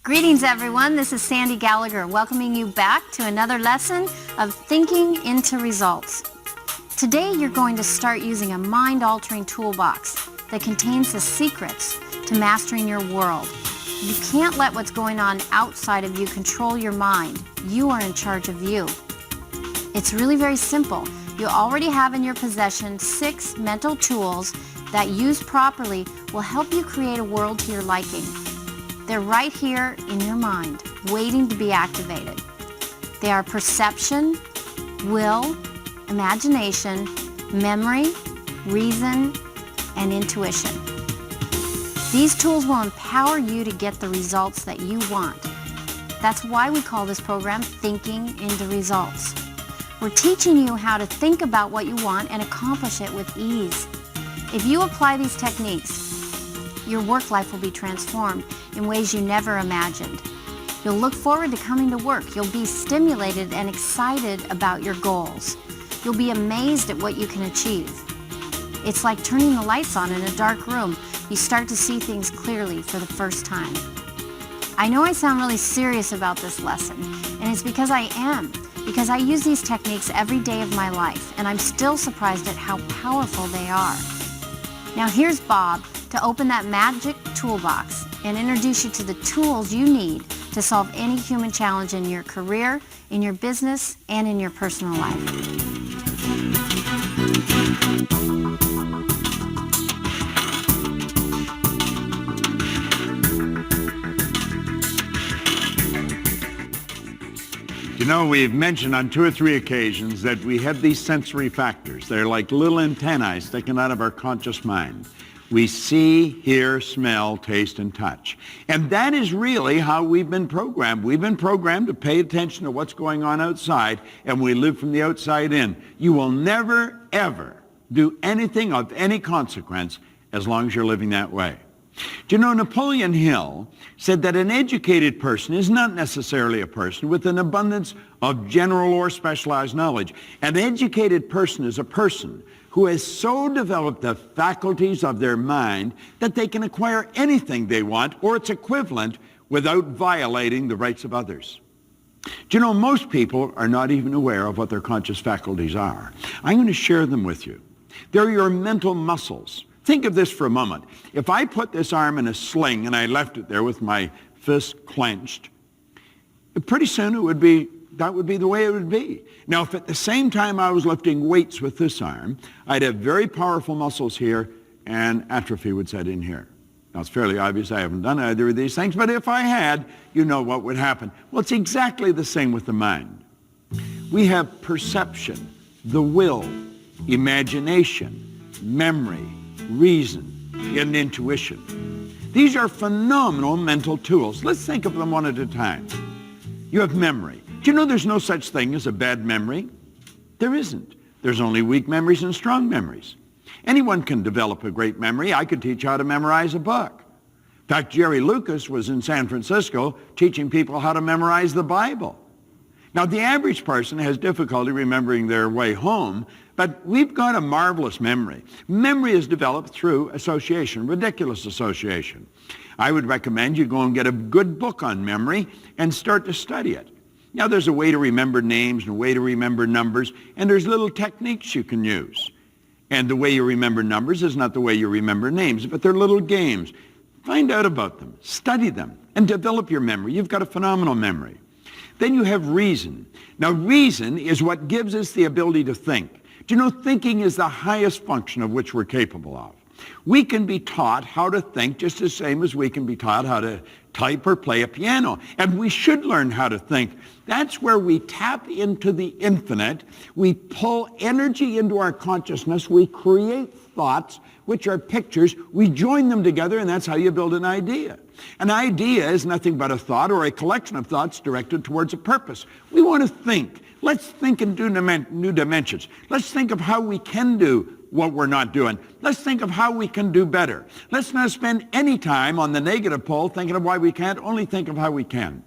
Greetings everyone, this is Sandy Gallagher welcoming you back to another lesson of Thinking into Results. Today you're going to start using a mind-altering toolbox that contains the secrets to mastering your world. You can't let what's going on outside of you control your mind. You are in charge of you. It's really very simple. You already have in your possession 6 mental tools that, used properly, will help you create a world to your liking. They're right here in your mind, waiting to be activated. They are perception, will, imagination, memory, reason, and intuition. These tools will empower you to get the results that you want. That's why we call this program Thinking into Results. We're teaching you how to think about what you want and accomplish it with ease. If you apply these techniques, your work life will be transformed in ways you never imagined. You'll look forward to coming to work. You'll be stimulated and excited about your goals. You'll be amazed at what you can achieve. It's like turning the lights on in a dark room. You start to see things clearly for the first time. I know I sound really serious about this lesson, and it's because I am. Because I use these techniques every day of my life, and I'm still surprised at how powerful they are. Now here's Bob to open that magic toolbox and introduce you to the tools you need to solve any human challenge in your career, in your business, and in your personal life. You know, we've mentioned on 2 or 3 occasions that we have these sensory factors. They're like little antennae sticking out of our conscious mind. We see, hear, smell, taste, and touch. And that is really how we've been programmed. We've been programmed to pay attention to what's going on outside, and we live from the outside in. You will never, ever do anything of any consequence as long as you're living that way. Do you know, Napoleon Hill said that an educated person is not necessarily a person with an abundance of general or specialized knowledge. An educated person is a person who has so developed the faculties of their mind that they can acquire anything they want or its equivalent without violating the rights of others. Do you know, most people are not even aware of what their conscious faculties are. I'm going to share them with you. They're your mental muscles. Think of this for a moment. If I put this arm in a sling and I left it there with my fist clenched, pretty soon that would be the way it would be. Now, if at the same time I was lifting weights with this arm, I'd have very powerful muscles here and atrophy would set in here. Now, it's fairly obvious I haven't done either of these things, but if I had, you know what would happen. Well, it's exactly the same with the mind. We have perception, the will, imagination, memory, reason, and intuition. These are phenomenal mental tools. Let's think of them one at a time. You have memory. Do you know there's no such thing as a bad memory? There isn't. There's only weak memories and strong memories. Anyone can develop a great memory. I could teach how to memorize a book. In fact, Jerry Lucas was in San Francisco teaching people how to memorize the Bible. Now, the average person has difficulty remembering their way home, but we've got a marvelous memory. Memory is developed through association, ridiculous association. I would recommend you go and get a good book on memory and start to study it. Now, there's a way to remember names and a way to remember numbers, and there's little techniques you can use. And the way you remember numbers is not the way you remember names, but they're little games. Find out about them, study them, and develop your memory. You've got a phenomenal memory. Then you have reason. Now, reason is what gives us the ability to think. Do you know, thinking is the highest function of which we're capable of. We can be taught how to think just the same as we can be taught how to type or play a piano. And we should learn how to think. That's where we tap into the infinite. We pull energy into our consciousness. We create thoughts, which are pictures. We join them together, and that's how you build an idea. An idea is nothing but a thought or a collection of thoughts directed towards a purpose. We want to think. Let's think in new dimensions. Let's think of how we can do what we're not doing. Let's think of how we can do better. Let's not spend any time on the negative pole thinking of why we can't, only think of how we can.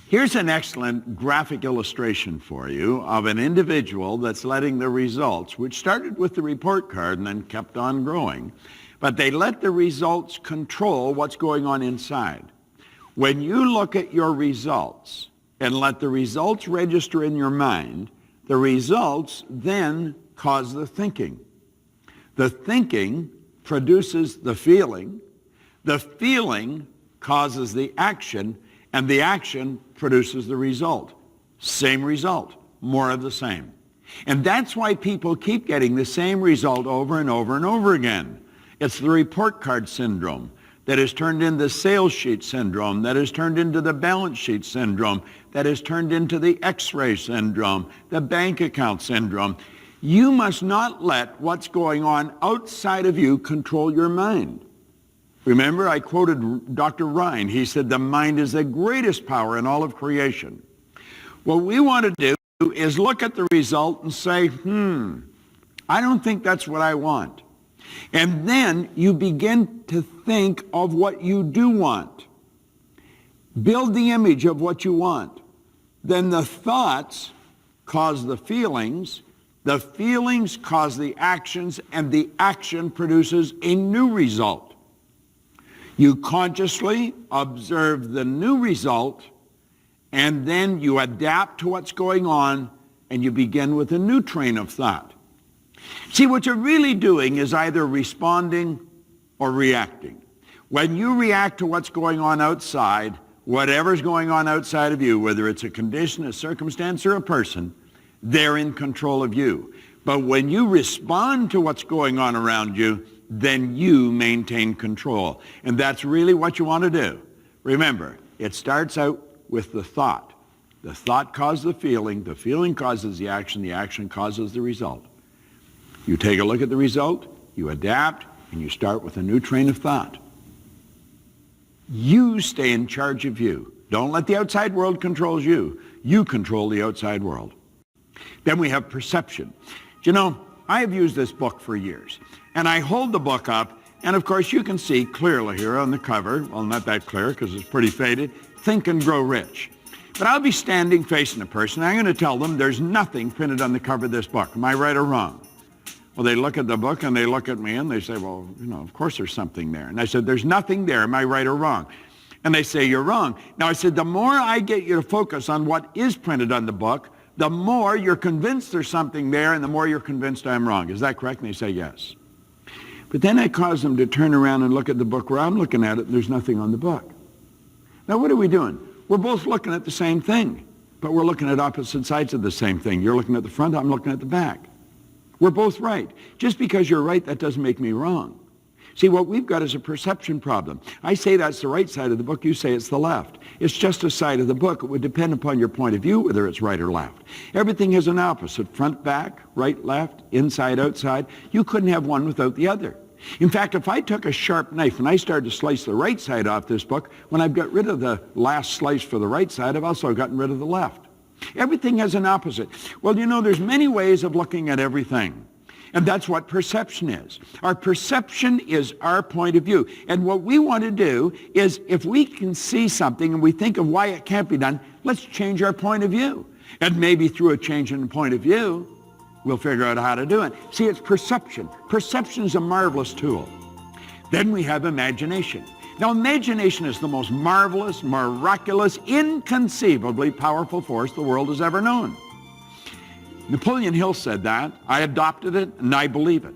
Here's an excellent graphic illustration for you of an individual that's letting the results, which started with the report card and then kept on growing, but they let the results control what's going on inside. When you look at your results and let the results register in your mind, the results then cause the thinking. The thinking produces the feeling causes the action, and the action produces the result. Same result, more of the same. And that's why people keep getting the same result over and over and over again. It's the report card syndrome that is turned into sales sheet syndrome, that is turned into the balance sheet syndrome, that is turned into the x-ray syndrome, the bank account syndrome. You must not let what's going on outside of you control your mind. Remember, I quoted Dr. Ryan. He said the mind is the greatest power in all of creation. What we want to do is look at the result and say, I don't think that's what I want. And then you begin to think of what you do want. Build the image of what you want. Then the thoughts cause the feelings cause the actions, and the action produces a new result. You consciously observe the new result, and then you adapt to what's going on, and you begin with a new train of thought. See, what you're really doing is either responding or reacting. When you react to what's going on outside, whatever's going on outside of you, whether it's a condition, a circumstance, or a person, they're in control of you. But when you respond to what's going on around you, then you maintain control. And that's really what you want to do. Remember, it starts out with the thought. The thought causes the feeling causes the action causes the result. You take a look at the result, you adapt, and you start with a new train of thought. You stay in charge of you. Don't let the outside world control you. You control the outside world. Then we have perception. You know, I have used this book for years, and I hold the book up, and of course you can see clearly here on the cover, well, not that clear because it's pretty faded, Think and Grow Rich. But I'll be standing facing a person, and I'm going to tell them there's nothing printed on the cover of this book. Am I right or wrong? Well, they look at the book and they look at me and they say, well, you know, of course there's something there. And I said, there's nothing there. Am I right or wrong? And they say, you're wrong. Now I said, the more I get you to focus on what is printed on the book, the more you're convinced there's something there and the more you're convinced I'm wrong. Is that correct? And they say, yes. But then I cause them to turn around and look at the book where I'm looking at it and there's nothing on the book. Now what are we doing? We're both looking at the same thing, but we're looking at opposite sides of the same thing. You're looking at the front, I'm looking at the back. We're both right. Just because you're right, that doesn't make me wrong. See, what we've got is a perception problem. I say that's the right side of the book, you say it's the left. It's just a side of the book. It would depend upon your point of view whether it's right or left. Everything has an opposite, front, back, right, left, inside, outside. You couldn't have one without the other. In fact, if I took a sharp knife and I started to slice the right side off this book, when I've got rid of the last slice for the right side, I've also gotten rid of the left. Everything has an opposite. Well, you know, there's many ways of looking at everything. And that's what perception is. Our perception is our point of view. And what we want to do is, if we can see something and we think of why it can't be done, let's change our point of view. And maybe through a change in the point of view, we'll figure out how to do it. See, it's perception. Perception is a marvelous tool. Then we have imagination. Now, imagination is the most marvelous, miraculous, inconceivably powerful force the world has ever known. Napoleon Hill said that. I adopted it, and I believe it.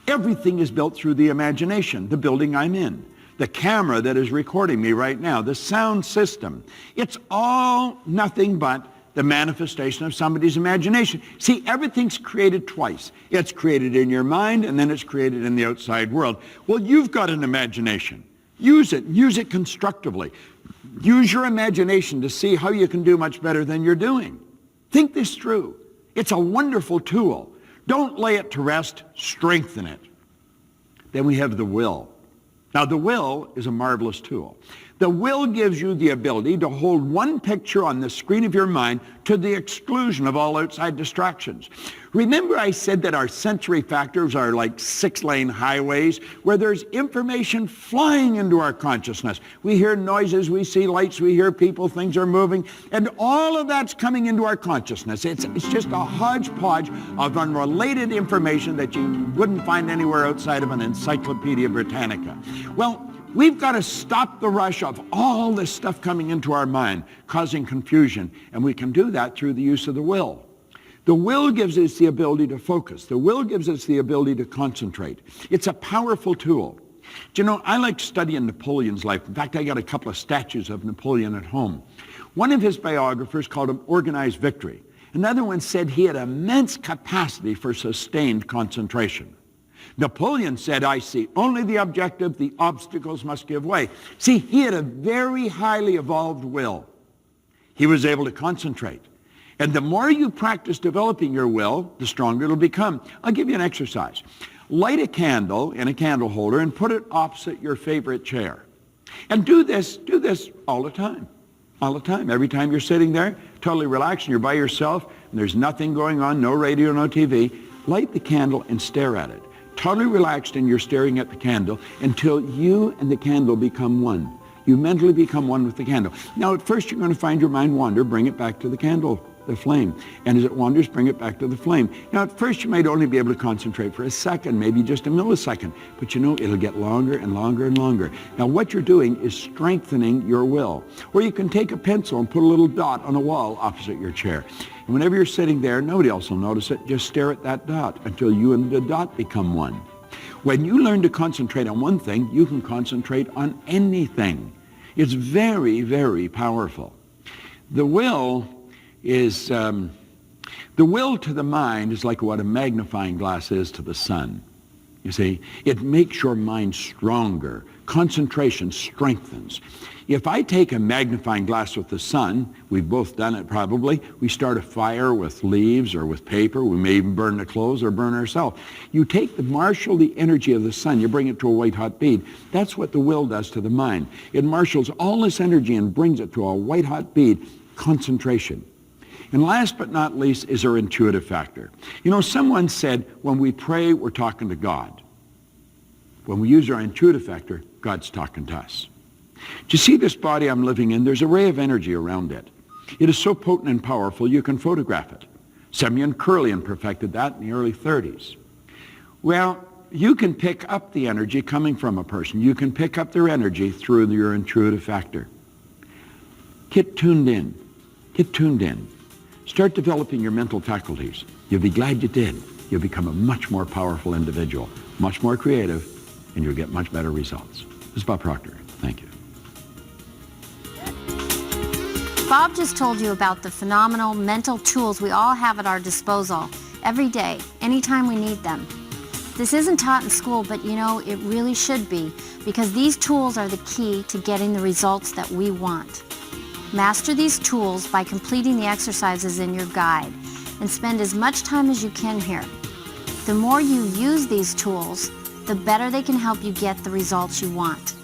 Everything is built through the imagination, the building I'm in, the camera that is recording me right now, the sound system. It's all nothing but the manifestation of somebody's imagination. See, everything's created twice. It's created in your mind, and then it's created in the outside world. Well, you've got an imagination. Use it constructively. Use your imagination to see how you can do much better than you're doing. Think this through. It's a wonderful tool. Don't lay it to rest, strengthen it. Then we have the will. Now, the will is a marvelous tool. The will gives you the ability to hold one picture on the screen of your mind to the exclusion of all outside distractions. Remember I said that our sensory factors are like 6-lane highways where there's information flying into our consciousness. We hear noises, we see lights, we hear people, things are moving, and all of that's coming into our consciousness. It's just a hodgepodge of unrelated information that you wouldn't find anywhere outside of an Encyclopedia Britannica. Well, We've got to stop the rush of all this stuff coming into our mind, causing confusion. And we can do that through the use of the will. The will gives us the ability to focus. The will gives us the ability to concentrate. It's a powerful tool. Do you know, I like studying Napoleon's life. In fact, I got a couple of statues of Napoleon at home. One of his biographers called him Organized Victory. Another one said he had immense capacity for sustained concentration. Napoleon said, I see only the objective, the obstacles must give way. See, he had a very highly evolved will. He was able to concentrate. And the more you practice developing your will, the stronger it'll become. I'll give you an exercise. Light a candle in a candle holder and put it opposite your favorite chair. And do this all the time. All the time. Every time you're sitting there, totally relaxed, and you're by yourself, and there's nothing going on, no radio, no TV, light the candle and stare at it. Totally relaxed, and you're staring at the candle until you and the candle become one. You mentally become one with the candle. Now, at first, you're going to find your mind wander. Bring it back to the candle, the flame. And as it wanders, bring it back to the flame. Now, at first, you might only be able to concentrate for a second, maybe just a millisecond. But you know, it'll get longer and longer and longer. Now, what you're doing is strengthening your will. Or you can take a pencil and put a little dot on a wall opposite your chair. And whenever you're sitting there, nobody else will notice it. Just stare at that dot until you and the dot become one. When you learn to concentrate on one thing, you can concentrate on anything. It's very, very powerful. The will is, the will to the mind is like what a magnifying glass is to the sun. You see, it makes your mind stronger. Concentration strengthens. If I take a magnifying glass with the sun, we've both done it probably, we start a fire with leaves or with paper, we may even burn the clothes or burn ourselves. You marshal the energy of the sun, you bring it to a white hot bead. That's what the will does to the mind. It marshals all this energy and brings it to a white hot bead, concentration. And last but not least is our intuitive factor. You know, someone said when we pray, we're talking to God. When we use our intuitive factor, God's talking to us. Do you see this body I'm living in? There's a ray of energy around it. It is so potent and powerful, you can photograph it. Semyon Kurlian perfected that in the early 30s. Well, you can pick up the energy coming from a person. You can pick up their energy through your intuitive factor. Get tuned in. Get tuned in. Start developing your mental faculties. You'll be glad you did. You'll become a much more powerful individual, much more creative, and you'll get much better results. This is Bob Proctor. Thank you. Bob just told you about the phenomenal mental tools we all have at our disposal every day, anytime we need them. This isn't taught in school, but you know, it really should be, because these tools are the key to getting the results that we want. Master these tools by completing the exercises in your guide, and spend as much time as you can here. The more you use these tools, the better they can help you get the results you want.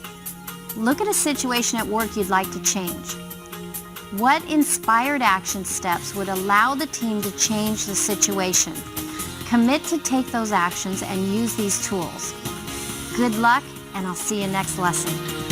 Look at a situation at work you'd like to change. What inspired action steps would allow the team to change the situation? Commit to take those actions and use these tools. Good luck, and I'll see you next lesson.